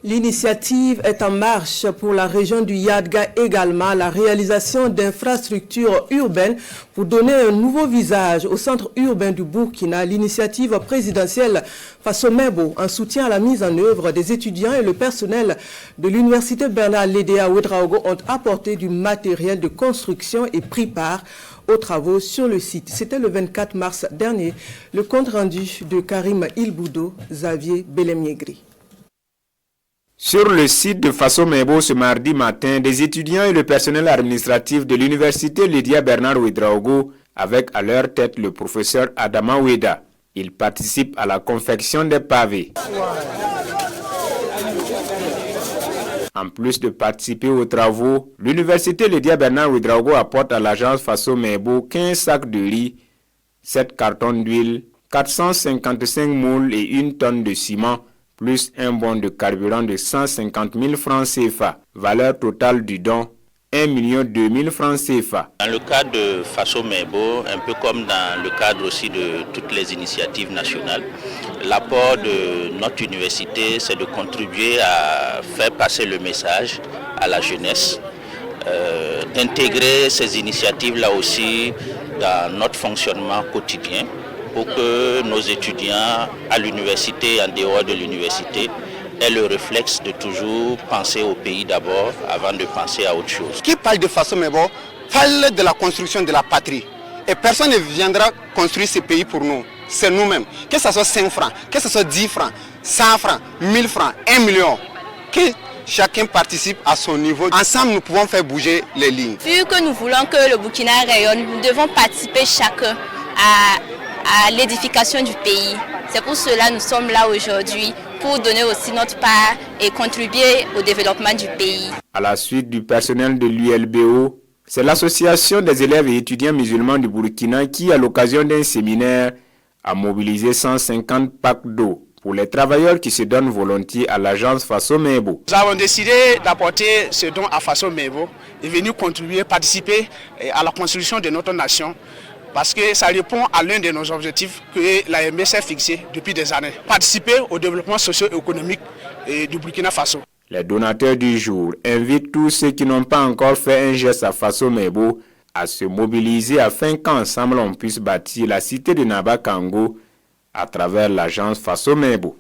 L'initiative est en marche pour la région du Yadga également, la réalisation d'infrastructures urbaines pour donner un nouveau visage au centre urbain du Burkina. L'initiative présidentielle Faso-Mebo, en soutien à la mise en œuvre des étudiants et le personnel de l'université Bernard Lédé à Ouedraogo ont apporté du matériel de construction et pris part aux travaux sur le site. C'était le 24 mars dernier. Le compte rendu de Karim Ilboudo, Xavier Belemiegri. Sur le site de Faso-Mebo ce mardi matin, des étudiants et le personnel administratif de l'université Lydia Bernard Ouedraogo, avec à leur tête le professeur Adama Oueda. Ils participent à la confection des pavés. En plus de participer aux travaux, l'université Lydia Bernard Ouedraogo apporte à l'agence Faso-Mebo 15 sacs de riz, 7 cartons d'huile, 455 moules et 1 tonne de ciment, plus un bon de carburant de 150 000 francs CFA. Valeur totale du don, 1 200 000 francs CFA. Dans le cadre de Faso-Mebo, un peu comme dans le cadre aussi de toutes les initiatives nationales, l'apport de notre université, c'est de contribuer à faire passer le message à la jeunesse, d'intégrer ces initiatives-là aussi dans notre fonctionnement quotidien, pour que nos étudiants à l'université et en dehors de l'université aient le réflexe de toujours penser au pays d'abord avant de penser à autre chose. Qui parle de Faso-Mebo parle de la construction de la patrie. Et personne ne viendra construire ce pays pour nous. C'est nous-mêmes. Que ce soit 5 francs, que ce soit 10 francs, 100 francs, 1000 francs, 1 million. Que chacun participe à son niveau. Ensemble, nous pouvons faire bouger les lignes. Vu que nous voulons que le Burkina rayonne, nous devons participer chacun à l'édification du pays. C'est pour cela que nous sommes là aujourd'hui, pour donner aussi notre part et contribuer au développement du pays. À la suite du personnel de l'ULBO, c'est l'association des élèves et étudiants musulmans du Burkina qui, à l'occasion d'un séminaire, a mobilisé 150 packs d'eau pour les travailleurs qui se donnent volontiers à l'agence Faso-Mebo. Nous avons décidé d'apporter ce don à Faso-Mebo et venir contribuer, participer à la construction de notre nation. Parce que ça répond à l'un de nos objectifs que l'AMB s'est fixé depuis des années. Participer au développement socio-économique du Burkina Faso. Les donateurs du jour invitent tous ceux qui n'ont pas encore fait un geste à Faso-Mebo à se mobiliser afin qu'ensemble on puisse bâtir la cité de Naba Kango à travers l'agence Faso-Mebo.